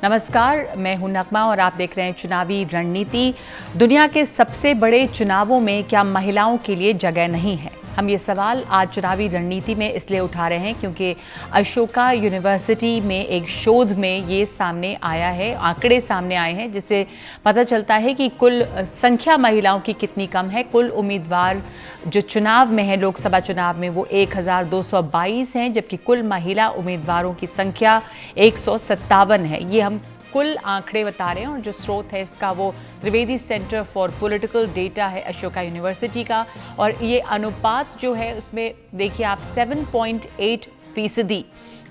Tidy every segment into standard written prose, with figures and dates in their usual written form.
नमस्कार, मैं हूं नगमा और आप देख रहे हैं चुनावी रणनीति। दुनिया के सबसे बड़े चुनावों में क्या महिलाओं के लिए जगह नहीं है? हम ये सवाल आज चुनावी रणनीति में इसलिए उठा रहे हैं क्योंकि अशोका यूनिवर्सिटी में एक शोध में ये सामने आया है, आंकड़े सामने आए हैं जिससे पता चलता है कि कुल संख्या महिलाओं की कितनी कम है। कुल उम्मीदवार जो चुनाव में है, लोकसभा चुनाव में, वो 1222 हैं, जबकि कुल महिला उम्मीदवारों की संख्या 157 है। ये हम कुल आंकड़े बता रहे हैं और जो स्रोत है इसका वो Trivedi centre for political data है अशोका यूनिवर्सिटी का। और ये अनुपात जो है उसमें देखिए आप 7.8%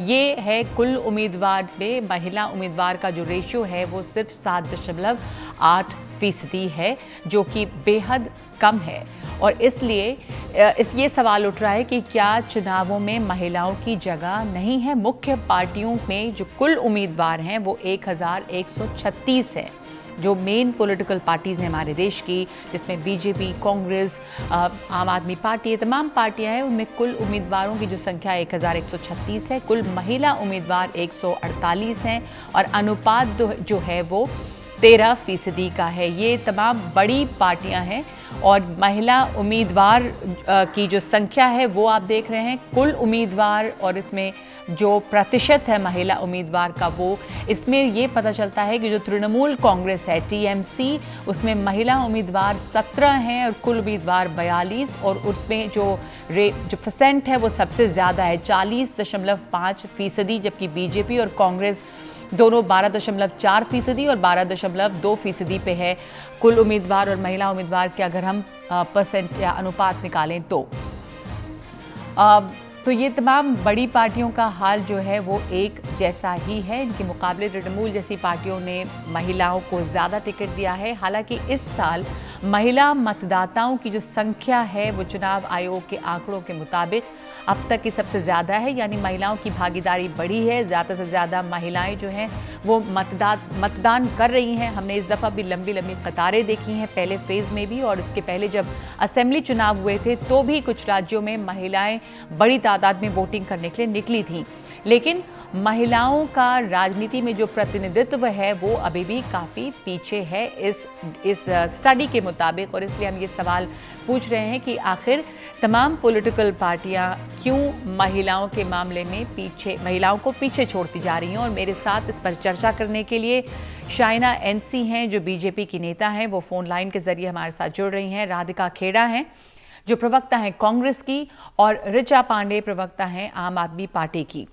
ये है कुल उम्मीदवार में महिला उम्मीदवार का जो रेशियो है वो सिर्फ 7.8% है, जो कि बेहद कम है। और इसलिए ये सवाल उठ रहा है कि क्या चुनावों में महिलाओं की जगह नहीं है? मुख्य पार्टियों में जो कुल उम्मीदवार हैं वो 1136 हैं, जो मेन पॉलिटिकल पार्टीज हैं हमारे देश की, जिसमें बीजेपी, कांग्रेस, आम आदमी पार्टी, ये तमाम पार्टियां हैं। उनमें कुल उम्मीदवारों की जो संख्या 1136 है, कुल महिला उम्मीदवार 148 हैं और अनुपात जो है वो 13% का है। ये तमाम बड़ी पार्टियां हैं और महिला उम्मीदवार की जो संख्या है वो आप देख रहे हैं, कुल उम्मीदवार और इसमें जो प्रतिशत है महिला उम्मीदवार का, वो इसमें ये पता चलता है कि जो तृणमूल कांग्रेस है TMC, उसमें महिला उम्मीदवार 17 हैं और कुल उम्मीदवार 42, और उसमें जो परसेंट है वो सबसे ज़्यादा है 40.5%, जबकि बीजेपी और कांग्रेस दोनों 12.4% और 12.2% पे है कुल उम्मीदवार और महिला उम्मीदवार के अगर हम परसेंट या अनुपात निकालें तो ये तमाम बड़ी पार्टियों का हाल जो है वो एक जैसा ही है। इनके मुकाबले तृणमूल जैसी पार्टियों ने महिलाओं को ज़्यादा टिकट दिया है। हालांकि इस साल महिला मतदाताओं की जो संख्या है वो चुनाव आयोग के आंकड़ों के मुताबिक अब तक की सबसे ज़्यादा है, यानी महिलाओं की भागीदारी बढ़ी है। ज़्यादा से ज़्यादा महिलाएं जो हैं वो मतदान कर रही हैं। हमने इस दफ़ा भी लंबी लंबी कतारें देखी हैं, पहले फेज़ में भी, और उसके पहले जब असेंबली चुनाव हुए थे तो भी कुछ राज्यों में महिलाएं बड़ी तादाद में वोटिंग करने के लिए निकली थी। लेकिन महिलाओं का राजनीति में जो प्रतिनिधित्व है वो अभी भी काफ़ी पीछे है इस स्टडी के मुताबिक। और इसलिए हम ये सवाल पूछ रहे हैं कि आखिर तमाम पॉलिटिकल पार्टियां क्यों महिलाओं के मामले में महिलाओं को पीछे छोड़ती जा रही हैं। और मेरे साथ इस पर चर्चा करने के लिए शाइना NC हैं, जो बीजेपी की नेता हैं, वो फोन लाइन के जरिए हमारे साथ जुड़ रही हैं। राधिका खेड़ा हैं, जो प्रवक्ता हैं कांग्रेस की, और ऋचा पांडे प्रवक्ता हैं आम आदमी पार्टी की।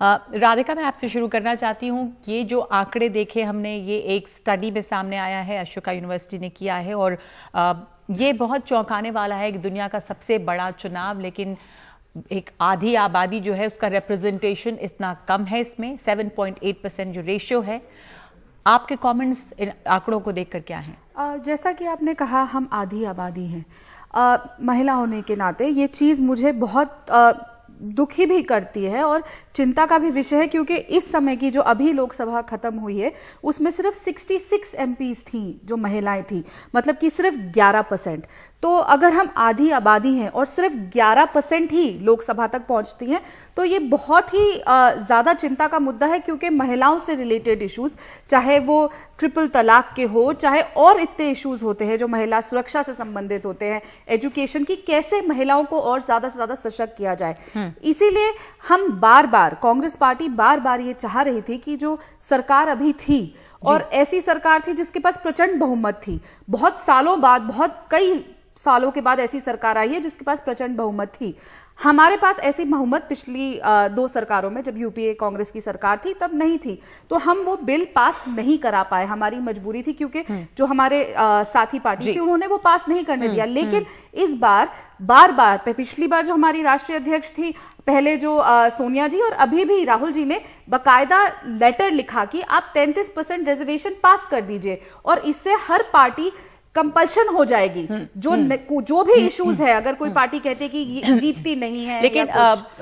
राधिका, मैं आपसे शुरू करना चाहती हूँ। ये जो आंकड़े देखे हमने, ये एक स्टडी में सामने आया है, अशोका यूनिवर्सिटी ने किया है, और ये बहुत चौंकाने वाला है कि दुनिया का सबसे बड़ा चुनाव, लेकिन एक आधी आबादी जो है उसका रिप्रेजेंटेशन इतना कम है इसमें, 7.8% जो रेशियो है। आपके कमेंट्स इन आंकड़ों को देखकर क्या हैं? जैसा कि आपने कहा, हम आधी आबादी हैं। महिला होने के नाते ये चीज़ मुझे बहुत दुखी भी करती है और चिंता का भी विषय है, क्योंकि इस समय की जो अभी लोकसभा खत्म हुई है उसमें सिर्फ 66 MPs थी जो महिलाएं थी, मतलब कि सिर्फ 11%। तो अगर हम आधी आबादी हैं और सिर्फ 11% ही लोकसभा तक पहुंचती हैं तो ये बहुत ही ज़्यादा चिंता का मुद्दा है, क्योंकि महिलाओं से रिलेटेड इश्यूज, चाहे वो ट्रिपल तलाक के हो, चाहे और इतने इश्यूज होते हैं जो महिला सुरक्षा से संबंधित होते हैं, एजुकेशन की, कैसे महिलाओं को और ज़्यादा से ज़्यादा सशक्त किया जाए। इसीलिए हम बार बार, कांग्रेस पार्टी बार बार ये चाह रही थी कि जो सरकार अभी थी, और ऐसी सरकार थी जिसके पास प्रचंड बहुमत थी, बहुत सालों बाद, बहुत कई सालों के बाद ऐसी सरकार आई है जिसके पास प्रचंड बहुमत थी। हमारे पास ऐसी बहुमत पिछली 2 सरकारों में, जब यूपीए कांग्रेस की सरकार थी तब नहीं थी, तो हम वो बिल पास नहीं करा पाए। हमारी मजबूरी थी, क्योंकि जो हमारे साथी पार्टी थी उन्होंने वो पास नहीं करने दिया। लेकिन इस बार बार पिछली बार जो हमारी राष्ट्रीय अध्यक्ष थी, पहले जो सोनिया जी और अभी भी राहुल जी ने बाकायदा लेटर लिखा कि आप 33% रिजर्वेशन पास कर दीजिए, और इससे हर पार्टी कंपल्शन हो जाएगी। जो भी इश्यूज है, अगर कोई पार्टी कहती है कि ये जीतती नहीं है, लेकिन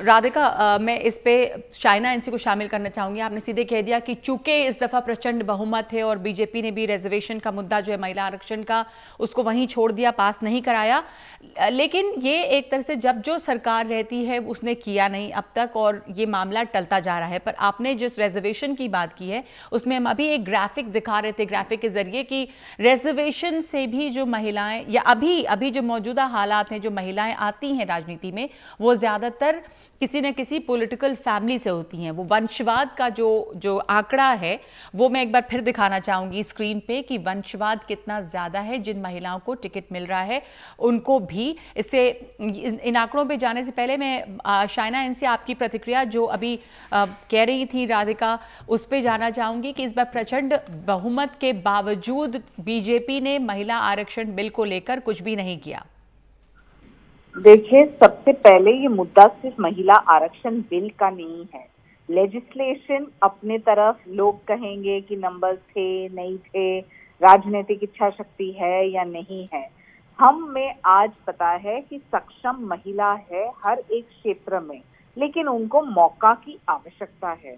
राधिका, मैं इस पे शाइना एनसी को शामिल करना चाहूंगी। आपने सीधे कह दिया कि चूंकि इस दफा प्रचंड बहुमत है और बीजेपी ने भी रिजर्वेशन का मुद्दा जो है महिला आरक्षण का, उसको वहीं छोड़ दिया, पास नहीं कराया। लेकिन ये एक तरह से जब जो सरकार रहती है उसने किया नहीं अब तक और ये मामला टलता जा रहा है। पर आपने जिस रिजर्वेशन की बात की है उसमें हम अभी एक ग्राफिक दिखा रहे थे, ग्राफिक के जरिए कि रिजर्वेशन से भी जो महिलाएं या अभी जो मौजूदा हालात हैं, जो महिलाएं आती हैं राजनीति में, वो ज्यादातर किसी न किसी पॉलिटिकल फैमिली से होती हैं। वो वंशवाद का जो आंकड़ा है वो मैं एक बार फिर दिखाना चाहूंगी स्क्रीन पे कि वंशवाद कितना ज्यादा है। जिन महिलाओं को टिकट मिल रहा है उनको भी इससे, इन आंकड़ों पे जाने से पहले मैं शाइना इनसे आपकी प्रतिक्रिया जो अभी कह रही थी राधिका, उस पे जाना चाहूंगी कि इस बार प्रचंड बहुमत के बावजूद बीजेपी ने महिला आरक्षण बिल को लेकर कुछ भी नहीं किया। देखिए, सबसे पहले ये मुद्दा सिर्फ महिला आरक्षण बिल का नहीं है। लेजिस्लेशन अपने तरफ लोग कहेंगे कि नंबर्स थे नहीं थे, राजनीतिक इच्छा शक्ति है या नहीं है। हमें आज पता है कि सक्षम महिला है हर एक क्षेत्र में, लेकिन उनको मौका की आवश्यकता है।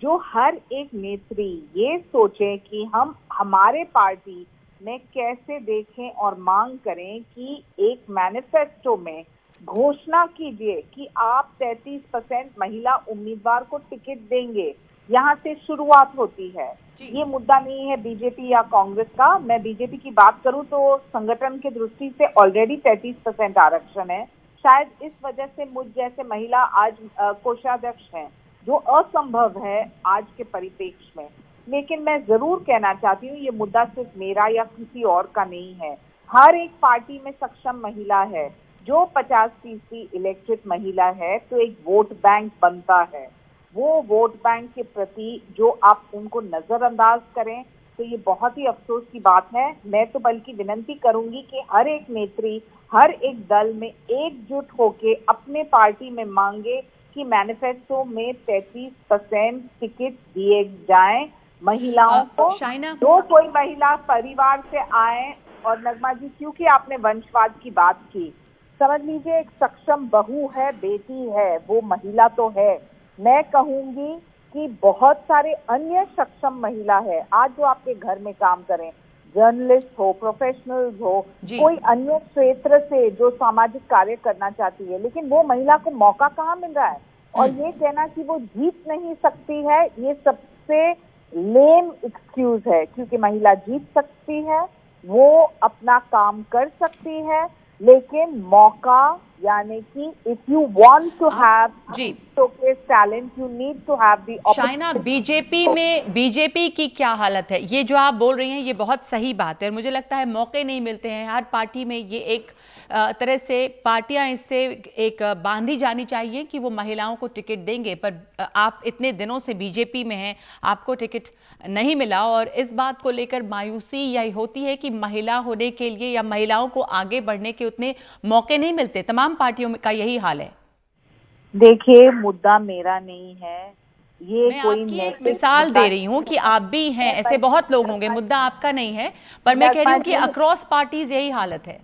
जो हर एक नेत्री ये सोचे कि हम हमारे पार्टी में कैसे देखें और मांग करें कि एक मैनिफेस्टो में घोषणा कीजिए कि आप 33% महिला उम्मीदवार को टिकट देंगे। यहाँ से शुरुआत होती है। ये मुद्दा नहीं है बीजेपी या कांग्रेस का। मैं बीजेपी की बात करूं तो संगठन की दृष्टि से ऑलरेडी 33% आरक्षण है। शायद इस वजह से मुझ जैसे महिला आज कोषाध्यक्ष हैं, जो असंभव है आज के परिप्रेक्ष्य में। लेकिन मैं जरूर कहना चाहती हूँ, ये मुद्दा सिर्फ मेरा या किसी और का नहीं है। हर एक पार्टी में सक्षम महिला है। जो 50% इलेक्टेड महिला है तो एक वोट बैंक बनता है। वो वोट बैंक के प्रति जो आप उनको नजरअंदाज करें तो ये बहुत ही अफसोस की बात है। मैं तो बल्कि विनती करूंगी कि हर एक नेत्री, हर एक दल में एकजुट होके अपने पार्टी में मांगे कि मैनिफेस्टो में 33% टिकट दिए जाएं महिलाओं को। जो कोई महिला परिवार से आए, और नगमा जी क्योंकि आपने वंशवाद की बात की, समझ लीजिए एक सक्षम बहू है, बेटी है, वो महिला तो है। मैं कहूंगी कि बहुत सारे अन्य सक्षम महिला है आज जो आपके घर में काम करें, जर्नलिस्ट हो, प्रोफेशनल्स हो, कोई अन्य क्षेत्र से जो सामाजिक कार्य करना चाहती है, लेकिन वो महिला को मौका कहाँ मिल रहा है। और ये कहना कि वो जीत नहीं सकती है, ये सबसे लेम एक्सक्यूज है। क्योंकि महिला जीत सकती है, वो अपना काम कर सकती है, लेकिन मौका, यानी कि if you want to have showcase talent, you need to have the opportunity. Shaina, BJP की क्या हालत है? ये जो आप बोल रही हैं ये बहुत सही बात है और मुझे लगता है मौके नहीं मिलते हैं हर पार्टी में। ये एक तरह से पार्टियां इससे एक बांधी जानी चाहिए कि वो महिलाओं को टिकट देंगे। पर आप इतने दिनों से बीजेपी में हैं, आपको टिकट नहीं मिला और इस बात को लेकर मायूसी यही होती है कि महिला होने के लिए या महिलाओं को आगे बढ़ने के उतने मौके नहीं मिलते। तमाम पार्टियों का यही हाल है। देखिए, मुद्दा मेरा नहीं है, ये मैं कोई आपकी एक मिसाल दे रही हूँ कि आप भी हैं, ऐसे बहुत लोग होंगे, मुद्दा आपका नहीं है, पर मैं कह रही हूँ कि अक्रॉस पार्टीज यही हालत है।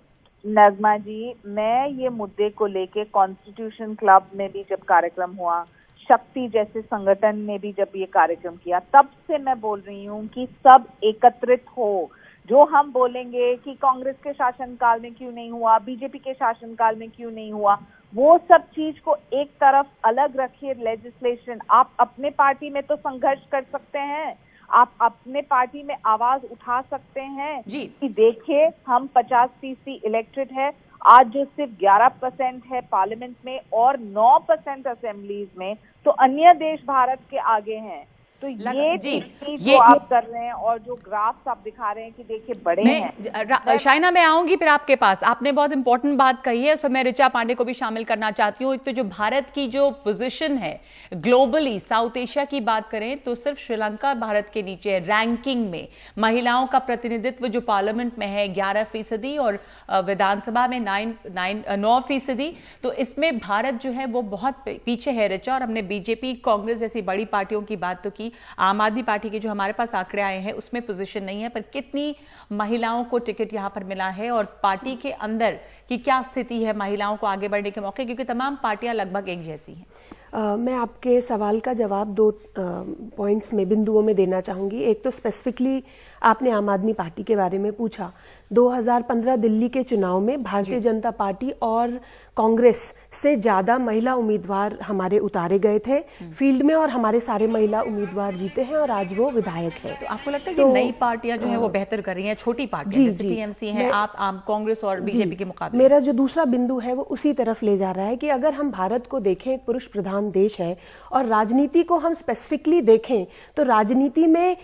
नगमा जी, मैं ये मुद्दे को लेके कॉन्स्टिट्यूशन क्लब में भी जब कार्यक्रम हुआ, शक्ति जैसे संगठन ने भी जब ये कार्यक्रम किया, तब से मैं बोल रही हूँ कि सब एकत्रित हो। जो हम बोलेंगे कि कांग्रेस के शासनकाल में क्यों नहीं हुआ, बीजेपी के शासनकाल में क्यों नहीं हुआ, वो सब चीज को एक तरफ अलग रखिए। लेजिस्लेशन आप अपने पार्टी में तो संघर्ष कर सकते हैं, आप अपने पार्टी में आवाज उठा सकते हैं कि देखिए हम 50% इलेक्टेड है। आज जो सिर्फ 11% है पार्लियामेंट में और 9% असेंबलीज में, तो अन्य देश भारत के आगे हैं। तो ये जो आप कर रहे हैं और जो ग्राफ्स आप दिखा रहे हैं कि देखिए बड़े हैं। शाइना, मैं आऊंगी फिर आपके पास। आपने बहुत इंपॉर्टेंट बात कही है, उस पर मैं ऋचा पांडे को भी शामिल करना चाहती हूँ। एक तो जो भारत की जो पोजीशन है ग्लोबली, साउथ एशिया की बात करें तो सिर्फ श्रीलंका भारत के नीचे है रैंकिंग में। महिलाओं का प्रतिनिधित्व जो पार्लियामेंट में है 11% और विधानसभा में 9%, तो इसमें भारत जो है वो बहुत पीछे है ऋचा। और हमने बीजेपी, कांग्रेस जैसी बड़ी पार्टियों की बात तो की, कि आम आदमी पार्टी के जो हमारे पास आंकड़े आए हैं उसमें पोजीशन नहीं है, पर कितनी महिलाओं को टिकट यहां पर मिला है और पार्टी के अंदर की क्या स्थिति है महिलाओं को आगे बढ़ने के मौके, क्योंकि तमाम पार्टियां लगभग एक जैसी हैं। मैं आपके सवाल का जवाब दो पॉइंट्स में, बिंदुओं में देना चाहूँगी। एक तो स्पेसिफिकली आपने आम आदमी पार्टी के बारे में पूछा। 2015 दिल्ली के चुनाव में भारतीय जनता पार्टी और कांग्रेस से ज़्यादा महिला उम्मीदवार हमारे उतारे गए थे फील्ड में, और हमारे सारे महिला उम्मीदवार जीते हैं और आज वो विधायक हैं। तो आपको लगता है कि नई पार्टियां जो है वो बेहतर कर रही हैं, छोटी पार्टियां जैसे टीएमसी है, आप आम कांग्रेस और बीजेपी के मुकाबले? मेरा जो दूसरा बिंदु है वो उसी तरफ ले जा रहा है कि अगर हम भारत को देखें, एक पुरुष प्रधान देश है, और राजनीति को हम स्पेसिफिकली देखें तो राजनीति में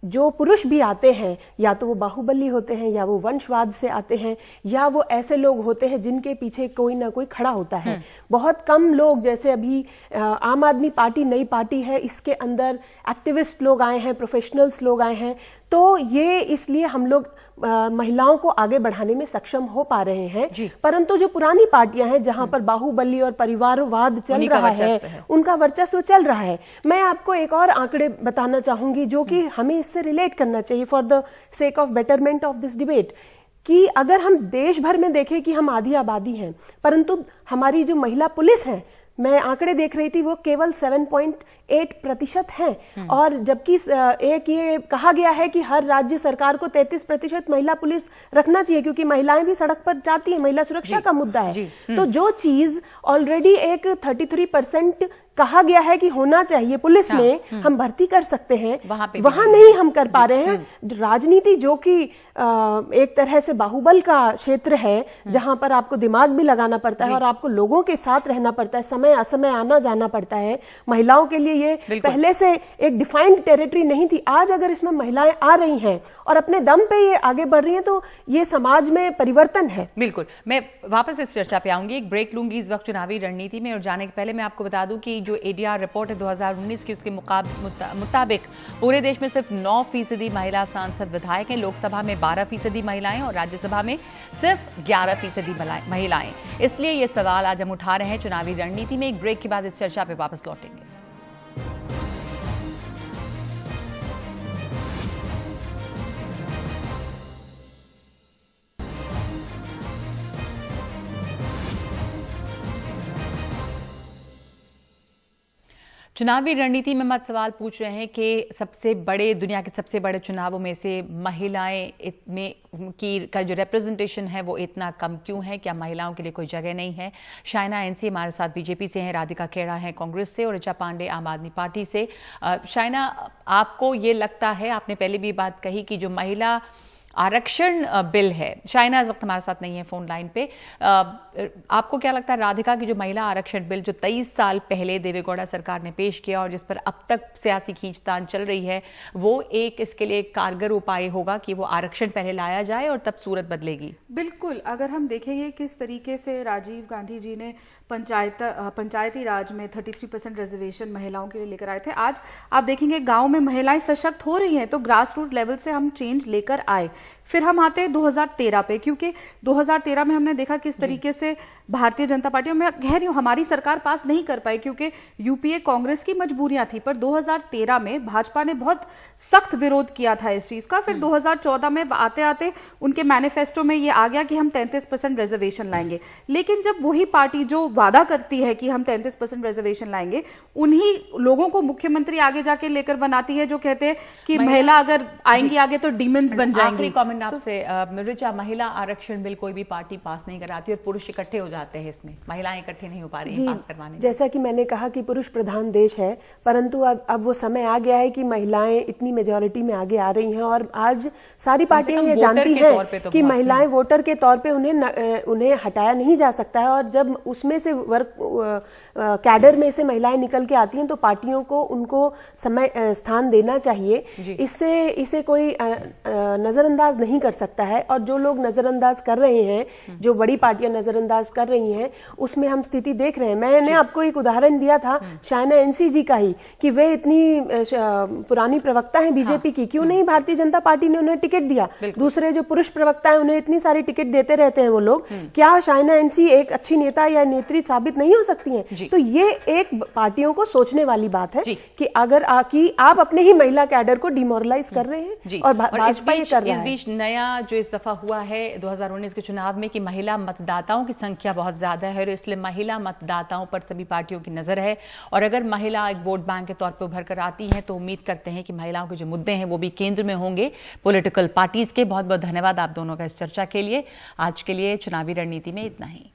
जो पुरुष भी आते हैं या तो वो बाहुबली होते हैं, या वो वंशवाद से आते हैं, या वो ऐसे लोग होते हैं जिनके पीछे कोई ना कोई खड़ा होता है। बहुत कम लोग, जैसे अभी आम आदमी पार्टी नई पार्टी है, इसके अंदर एक्टिविस्ट लोग आए हैं, प्रोफेशनल्स लोग आए हैं, तो ये इसलिए हम लोग महिलाओं को आगे बढ़ाने में सक्षम हो पा रहे हैं। परंतु जो पुरानी पार्टियां हैं जहां पर बाहुबली और परिवारवाद चल रहा है, उनका वर्चस्व चल रहा है। मैं आपको एक और आंकड़े बताना चाहूंगी जो कि हमें इससे रिलेट करना चाहिए for the sake of betterment of this debate, कि अगर हम देश भर में देखें कि हम आधी आबादी हैं, परंतु हमारी जो महिला पुलिस है, मैं आंकड़े देख रही थी, वो केवल 7.8% हैं, और जबकि एक ये कहा गया है कि हर राज्य सरकार को 33% महिला पुलिस रखना चाहिए, क्योंकि महिलाएं भी सड़क पर जाती हैं, महिला सुरक्षा का मुद्दा है। तो जो चीज ऑलरेडी एक 33% कहा गया है कि होना चाहिए पुलिस में, हम भर्ती कर सकते हैं, वहां नहीं हम कर पा रहे हैं। राजनीति जो कि एक तरह से बाहुबल का क्षेत्र है, जहां पर आपको दिमाग भी लगाना पड़ता है और आपको लोगों के साथ रहना पड़ता है, समय असमय आना जाना पड़ता है, महिलाओं के लिए ये पहले से एक डिफाइंड टेरिटरी नहीं थी। आज अगर इसमें महिलाएं आ रही हैं और अपने दम पे ये आगे बढ़ रही हैं, तो ये समाज में परिवर्तन है। बिल्कुल, मैं वापस इस चर्चा पे आऊंगी, एक ब्रेक लूंगी इस वक्त चुनावी रणनीति में, और जाने के पहले मैं आपको बता दूं कि जो एडीआर रिपोर्ट है 2019 की, उसके मुताबिक पूरे देश में सिर्फ 9% महिला सांसद विधायक हैं, लोकसभा में 12% महिलाएं और राज्यसभा में सिर्फ 11% महिलाएं। इसलिए ये सवाल आज हम उठा रहे हैं चुनावी रणनीति में। एक ब्रेक के बाद इस चर्चा पे वापस लौटेंगे। चुनावी रणनीति में मत सवाल पूछ रहे हैं कि सबसे बड़े, दुनिया के सबसे बड़े चुनावों में से महिलाएं में का जो रिप्रेजेंटेशन है वो इतना कम क्यों है? क्या महिलाओं के लिए कोई जगह नहीं है? शाइना एनसी हमारे साथ बीजेपी से हैं, राधिका खेड़ा है कांग्रेस से और ऋचा पांडे आम आदमी पार्टी से। शाइना, आपको ये लगता है, आपने पहले भी बात कही कि जो महिला आरक्षण बिल है, शाइना इस वक्त हमारे साथ नहीं है फोन लाइन पे, आपको क्या लगता है राधिका की जो महिला आरक्षण बिल जो 23 साल पहले देवेगौड़ा सरकार ने पेश किया और जिस पर अब तक सियासी खींचतान चल रही है, वो एक इसके लिए एक कारगर उपाय होगा कि वो आरक्षण पहले लाया जाए और तब सूरत बदलेगी? बिल्कुल, अगर हम देखेंगे किस तरीके से राजीव गांधी जी ने पंचायती राज में 33% रिजर्वेशन महिलाओं के लिए लेकर आए थे, आज आप देखेंगे गांव में महिलाएं सशक्त हो रही हैं, तो ग्रास रूट लेवल से हम चेंज लेकर आए। फिर हम आते हैं 2013 पे, क्योंकि 2013 में हमने देखा किस तरीके से भारतीय जनता पार्टी, मैं कह रही हूं हमारी सरकार पास नहीं कर पाई क्योंकि यूपीए कांग्रेस की मजबूरियां थी, पर 2013 में भाजपा ने बहुत सख्त विरोध किया था इस चीज का। फिर 2014 में आते आते उनके मैनिफेस्टो में ये आ गया कि हम 33% रिजर्वेशन लाएंगे। लेकिन जब वही पार्टी जो वादा करती है कि हम 33% रिजर्वेशन लाएंगे, उन्हीं लोगों को मुख्यमंत्री आगे जाके लेकर बनाती है जो कहते हैं कि महिला अगर आएंगी आगे तो डीमंस बन जाएंगी। कमेंट आपसे ऋचा, महिला आरक्षण बिल कोई भी पार्टी पास नहीं कराती और पुरुष इकट्ठे हो जाते हैं, इसमें महिलाएं इकट्ठे नहीं हो पा रही हैं पास करवाने। जैसा कि मैंने कहा कि पुरुष प्रधान देश है, परंतु अब वो समय आ गया है कि महिलाएं इतनी मेजॉरिटी में आगे आ रही हैं और आज सारी पार्टियां ये जानती हैं कि महिलाएं वोटर के तौर पे उन्हें हटाया नहीं जा सकता है, और जब उसमें से कैडर में से महिलाएं निकल के आती हैं तो पार्टियों को उनको समय स्थान देना चाहिए। इसे कोई नजरअंदाज नहीं कर सकता है, और जो लोग नजरअंदाज कर रहे हैं, जो बड़ी पार्टियां नजरअंदाज कर रही हैं, उसमें हम स्थिति देख रहे हैं। मैंने आपको एक उदाहरण दिया था शायना एनसी जी का ही, कि वे इतनी पुरानी प्रवक्ता है बीजेपी की, क्यों नहीं भारतीय जनता पार्टी ने उन्हें टिकट दिया? दूसरे जो पुरुष प्रवक्ता है उन्हें इतनी सारी टिकट देते रहते हैं वो लोग, क्या शायना एनसी एक अच्छी नेता या नेत्री साबित नहीं हो सकती हैं? तो ये एक पार्टियों को सोचने वाली बात है कि अगर आप अपने ही महिला कैडर को डिमोरलाइज कर रहे हैं, और भाजपा ये कर रहा है। इस बीच नया जो इस दफा हुआ है 2019 के चुनाव में कि महिला मतदाताओं की संख्या बहुत ज्यादा है, और इसलिए महिला मतदाताओं पर सभी पार्टियों की नजर है, और अगर महिला एक वोट बैंक के तौर पर उभर कर आती हैं तो उम्मीद करते हैं कि महिलाओं के जो मुद्दे हैं वो भी केंद्र में होंगे पॉलिटिकल पार्टीज के। बहुत बहुत धन्यवाद आप दोनों का इस चर्चा के लिए। आज के लिए चुनावी रणनीति में इतना ही।